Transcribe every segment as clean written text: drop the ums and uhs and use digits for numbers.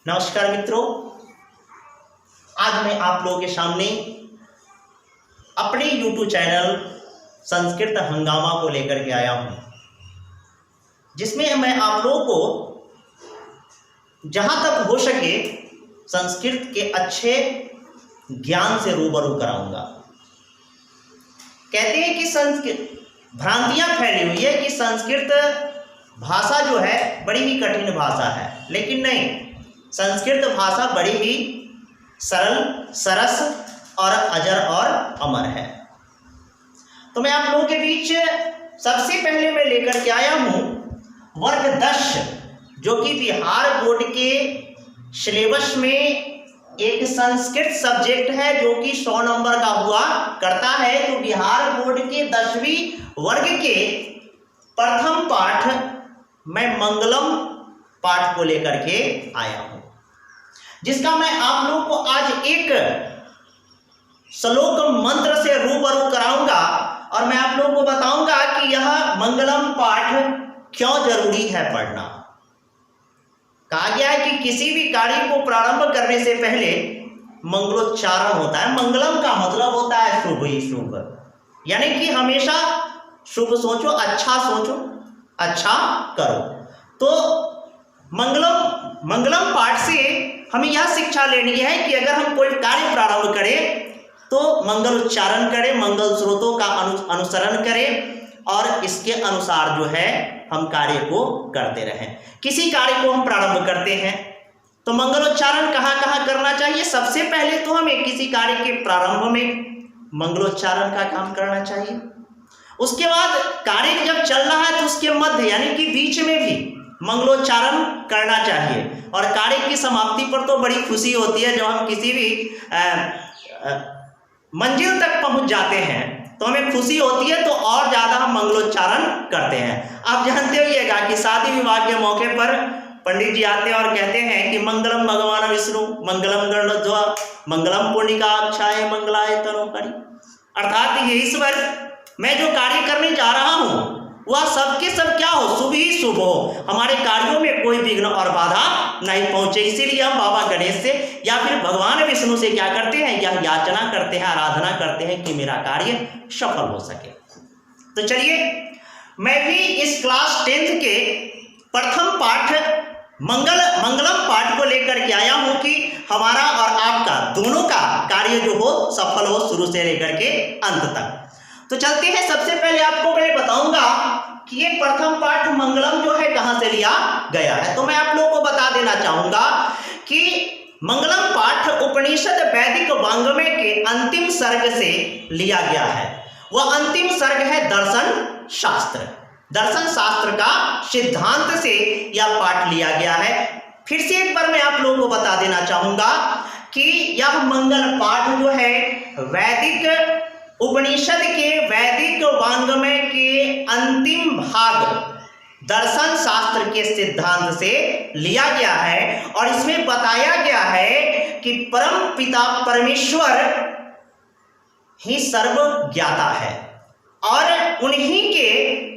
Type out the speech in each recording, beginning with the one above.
नमस्कार मित्रों, आज मैं आप लोगों के सामने अपने YouTube चैनल संस्कृत हंगामा को लेकर के आया हूं, जिसमें मैं आप लोगों को जहां तक हो सके संस्कृत के अच्छे ज्ञान से रूबरू कराऊंगा। कहते हैं कि संस्कृत भ्रांतियां फैली हुई है कि संस्कृत भाषा जो है बड़ी ही कठिन भाषा है, लेकिन नहीं, संस्कृत भाषा बड़ी ही सरल, सरस और अजर और अमर है। तो मैं आप लोगों के बीच सबसे पहले मैं लेकर के आया हूं वर्ग 10, जो कि बिहार बोर्ड के सिलेबस में एक संस्कृत सब्जेक्ट है जो कि 100 नंबर का हुआ करता है। तो बिहार बोर्ड के 10वीं वर्ग के प्रथम पाठ मैं मंगलम पाठ को लेकर के आया हूं, जिसका मैं आप लोगों को आज एक श्लोक मंत्र से रूबरू कराऊंगा और मैं आप लोगों को बताऊंगा कि यह मंगलम पाठ क्यों जरूरी है पढ़ना। कहा गया है कि किसी भी कार्य को प्रारंभ करने से पहले मंगलोच्चारण होता है। मंगलम का मतलब होता है शुभ ही शुभ, यानी कि हमेशा शुभ सोचो, अच्छा सोचो, अच्छा करो। तो मंगलम पाठ से हमें यह शिक्षा लेनी है कि अगर हम कोई कार्य प्रारंभ करें तो मंगल उच्चारण करें, मंगल स्रोतों का अनुसरण करें और इसके अनुसार जो है हम कार्य को करते रहें। किसी कार्य को हम प्रारंभ करते हैं तो मंगलोच्चारण कहाँ कहाँ करना चाहिए। सबसे पहले तो हमें किसी कार्य के प्रारंभ में मंगलोच्चारण का काम करना चाहिए। उसके बाद कार्य जब चल रहा है तो उसके मध्य यानी कि बीच में भी मंगलोच्चारण करना चाहिए। और कार्य की समाप्ति पर तो बड़ी खुशी होती है, जब हम किसी भी मंजिल तक पहुंच जाते हैं तो हमें खुशी होती है, तो और ज़्यादा हम मंगलोच्चारण करते हैं। आप जानते होइएगा कि शादी विवाह के मौके पर पंडित जी आते हैं और कहते हैं कि मंगलम भगवान विष्णु, मंगलम गरुड़ध्वज, मंगलम पुण्डिकाक्षाय, मंगलाय तनोहरि। अर्थात ये ईश्वर, मैं जो कार्य करने जा रहा हूँ वह सबके सब क्या हो, शुभ ही शुभ हो, हमारे कार्यों में कोई विघ्न और बाधा नहीं पहुंचे। इसीलिए हम बाबा गणेश से या फिर भगवान विष्णु से क्या करते हैं, यह याचना करते हैं, आराधना करते हैं कि मेरा कार्य सफल हो सके। तो चलिए, मैं भी इस क्लास 10th के प्रथम पाठ मंगलम पाठ को लेकर के आया हूं कि हमारा और आपका दोनों का कार्य जो हो सफल हो, शुरू से लेकर के अंत तक। तो चलते हैं, सबसे पहले आपको मैं बताऊंगा कि ये प्रथम पाठ मंगलम जो है कहां से लिया गया है। तो मैं आप लोगों को बता देना चाहूंगा कि मंगलम पाठ उपनिषद वैदिक वाङ्मय के अंतिम सर्ग से लिया गया है। वह अंतिम सर्ग है दर्शन शास्त्र। दर्शन शास्त्र का सिद्धांत से यह पाठ लिया गया है। फिर से एक बार मैं आप लोगों को बता देना चाहूंगा कि यह मंगल पाठ जो है वैदिक उपनिषद के वैदिक वाङ्मय के अंतिम भाग दर्शन शास्त्र के सिद्धांत से लिया गया है। और इसमें बताया गया है कि परम पिता परमेश्वर ही सर्व ज्ञाता है और उन्हीं के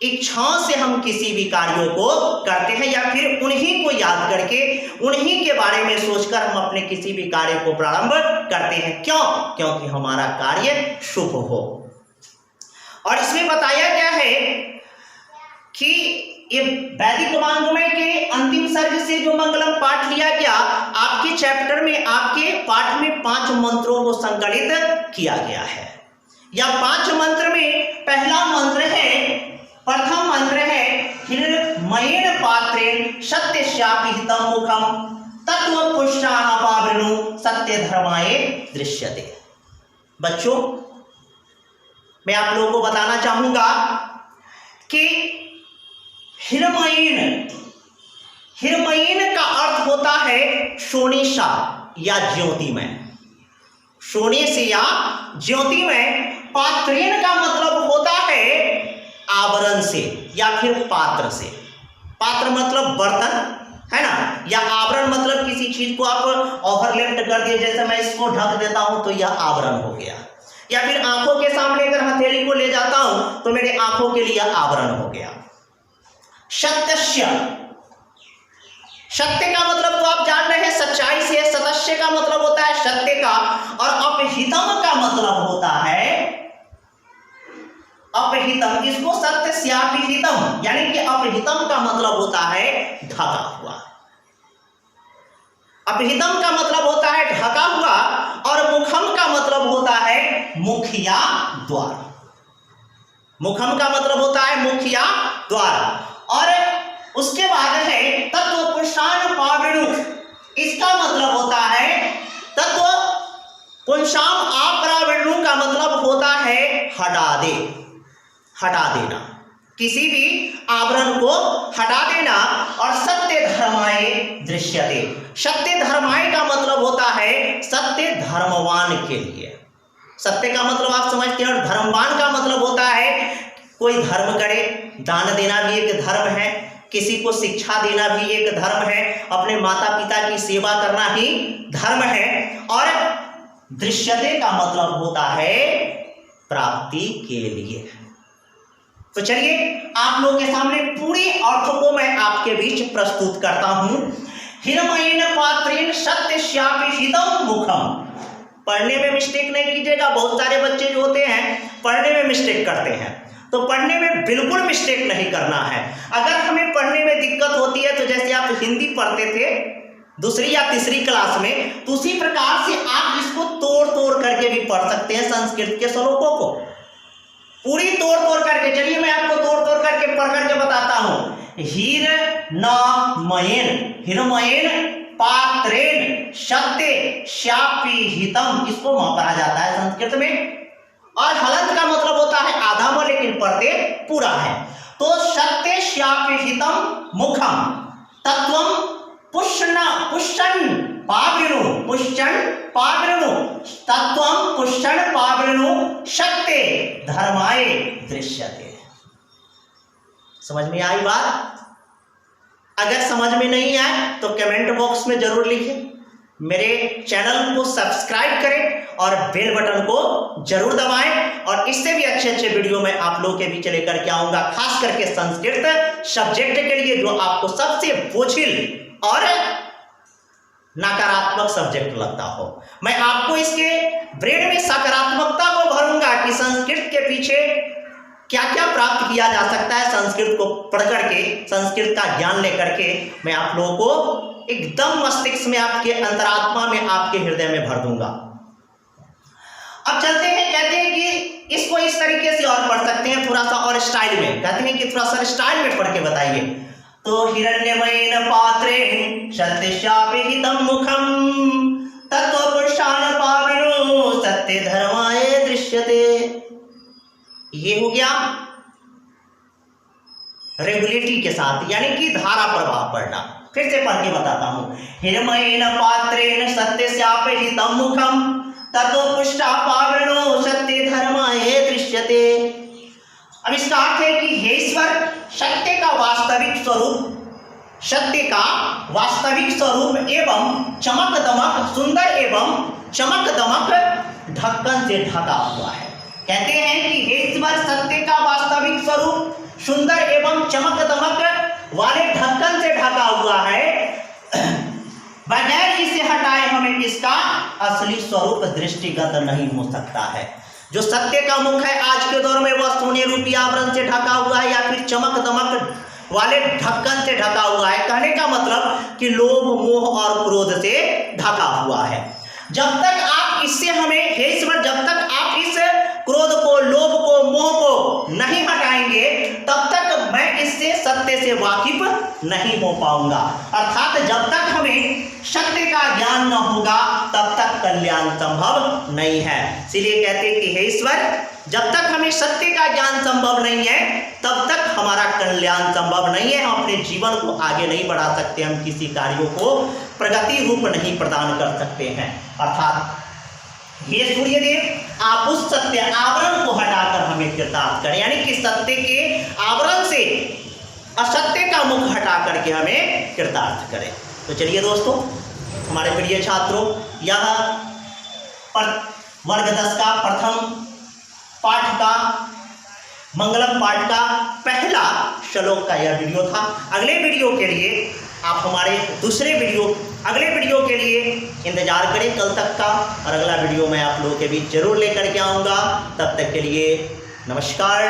इच्छाओं से हम किसी भी कार्यों को करते हैं या फिर उन्हीं को याद करके उन्हीं के बारे में सोचकर हम अपने किसी भी कार्य को प्रारंभ करते हैं। क्यों? क्योंकि हमारा कार्य शुभ हो। और इसमें बताया गया है कि ये वैदिक वाङ्मय के अंतिम सर्ग से जो मंगलम पाठ लिया गया, आपके चैप्टर में, आपके पाठ में 5 मंत्रों को संकलित किया गया है। या 5 मंत्र में पहला मंत्र है, प्रथम मंत्र है हिरण्मयेन पात्रेण सत्यस्यापिहितं मुखं तत्त्वपुष्टाः पावृणु सत्य धर्माय दृश्यते। बच्चों, मैं आप लोगों को बताना चाहूंगा कि हिरण्मयेन का अर्थ होता है सोने सा या ज्योतिमय, सोने से या ज्योतिमय। पात्रेण का मतलब होता है आवरण से या फिर पात्र से। पात्र मतलब बर्तन है ना, या आवरण मतलब किसी चीज को आप ओवरलैप कर दिए, जैसे मैं इसको ढक देता हूं तो यह आवरण हो गया। या फिर आंखों के सामने अगर हथेली को ले जाता हूं तो मेरे आंखों के लिए आवरण हो गया। सत्यस्य सत्य का मतलब तो आप जान रहे हैं सच्चाई से, सतस्य का मतलब होता है सत्य का, और अपहितम का मतलब होता है अपहितम, इसको सत्य स्यापिहितम, यानी कि अपहितम का मतलब होता है ढका हुआ। अपहितम का मतलब होता है ढका हुआ, और मुखम का मतलब होता है मुखिया द्वार। मुखम का मतलब होता है मुखिया द्वार। और उसके बाद है तत्व पुरुषान पावृणु, इसका मतलब होता है तत्व पुंसाम अपरावृणु का मतलब होता है हटा दे, हटा देना, किसी भी आवरण को हटा देना। और सत्य धर्माय दृश्यते, सत्य धर्माय का मतलब होता है सत्य धर्मवान के लिए। सत्य का मतलब आप समझते हैं, और धर्मवान का मतलब होता है कोई धर्म करे, दान देना भी एक धर्म है, किसी को शिक्षा देना भी एक धर्म है, अपने माता पिता की सेवा करना ही धर्म है। और दृश्यते का मतलब होता है प्राप्ति के लिए। तो चलिए आप लोगों के सामने पूरी अर्थों को मैं आपके बीच प्रस्तुत करता हूं। हिरमयेन पात्रेण सत्य स्यापिहितम मुखम। पढ़ने में मिस्टेक नहीं कीजिएगा, बहुत सारे बच्चे जो होते हैं पढ़ने में मिस्टेक करते हैं, तो पढ़ने में बिल्कुल मिस्टेक नहीं करना है। अगर हमें पढ़ने में दिक्कत होती है, तो जैसे आप हिंदी पढ़ते थे दूसरी या तीसरी क्लास में, तो उसी प्रकार से आप इसको तोड़ तोड़ करके भी पढ़ सकते हैं संस्कृत के श्लोकों को, पूरी तोड़ तोड़ करके। चलिए मैं आपको तोड़ तोड़ करके पढ़ करके बताता हूं। हिरमयेन, हिरमयेन पात्रेण सत्य स्यापिहितम, इसको म पढ़ा जाता है संस्कृत में, और हलंत का मतलब होता है आधा म, लेकिन पढ़ते पूरा है। तो सत्य स्यापिहितम मुखम तत्वम पुष्ण पावृणु, पुष्ण पावृणु, तत्वम पुष्ण पावृणु सत्य धर्माय दृश्यते। समझ में आई बात? अगर समझ में नहीं आए तो कमेंट बॉक्स में जरूर लिखें, मेरे चैनल को सब्सक्राइब करें और बेल बटन को जरूर दबाएं, और इससे भी अच्छे अच्छे वीडियो मैं आप लोगों के बीच लेकर के आऊंगा, खास करके संस्कृत सब्जेक्ट के लिए, जो आपको सबसे बोझिल और नकारात्मक सब्जेक्ट लगता हो। मैं आपको इसके ब्रेन में सकारात्मकता को भरूंगा कि संस्कृत के पीछे क्या क्या प्राप्त किया जा सकता है। संस्कृत को पढ़ करके, संस्कृत का ज्ञान लेकर के मैं आप लोगों को एकदम मस्तिष्क में, आपके अंतरात्मा में, आपके हृदय में भर दूंगा। अब चलते हैं, कहते हैं कि इसको इस तरीके से और पढ़ सकते हैं, थोड़ा सा और स्टाइल में, कहते हैं कि थोड़ा सा स्टाइल में पढ़ के बताइए। तो हिरण्यमयेन पात्रेण सत्य स्यापिहितम मुखम तत्व पुरुषान पावृणु सत्य धर्माय दृश्यते। ये हो गया रेगुलेटरी के साथ, यानी कि धारा प्रवाह पढ़ना। फिर से पढ़ के बताता हूं। हिरमयेन पात्रेण सत्य स्यापिहितम मुखम तत्व पुष्टा पावृणो सत्य धर्माय दृश्यते। अब इसका अर्थ है कि हे ईश्वर, सत्य का वास्तविक स्वरूप, सत्य का वास्तविक स्वरूप एवं चमक दमक, सुंदर एवं चमक दमक ढक्कन से ढका हुआ है। कहते हैं कि हे ईश्वर, सत्य का वास्तविक स्वरूप सुंदर एवं चमक दमक वाले ढक्कन से ढका हुआ है, बगैर इसे हटाए हमें इसका असली स्वरूप दृष्टिगत नहीं हो सकता है। जो सत्य का मुख है आज के दौर में, वह सोने रूपी आवरण से ढका हुआ है या फिर चमक दमक वाले ढक्कन से ढका हुआ है। कहने का मतलब कि लोभ, मोह और क्रोध से ढका हुआ है। जब तक आप इससे हमें, हे ईश्वर, जब तक आप इस क्रोध को, लोभ को, मोह को नहीं हटाएंगे, तब तक मैं इससे, सत्य से वाकिफ नहीं हो पाऊंगा। अर्थात जब तक हमें सत्य का ज्ञान न होगा, तब तक कल्याण संभव नहीं है। इसीलिए कहते हैं कि हे ईश्वर, जब तक हमें सत्य का ज्ञान संभव नहीं है, तब तक हमारा कल्याण संभव नहीं है। हम अपने जीवन को आगे नहीं बढ़ा सकते, हम किसी कार्यों को प्रगति रूप नहीं प्रदान कर सकते हैं। अर्थात हे सूर्यदेव, आप उस सत्य आवरण को हटाकर हमें कृतार्थ करें, यानी कि सत्य के आवरण से असत्य का मुख हटा करके हमें कृतार्थ करें। तो चलिए दोस्तों, हमारे प्रिय छात्रों, यह वर्ग 10 का प्रथम पाठ का, मंगलम पाठ का पहला श्लोक का यह वीडियो था। अगले वीडियो के लिए आप हमारे दूसरे वीडियो, अगले वीडियो के लिए इंतज़ार करें कल तक का, और अगला वीडियो मैं आप लोगों के बीच जरूर लेकर के आऊँगा। तब तक के लिए नमस्कार।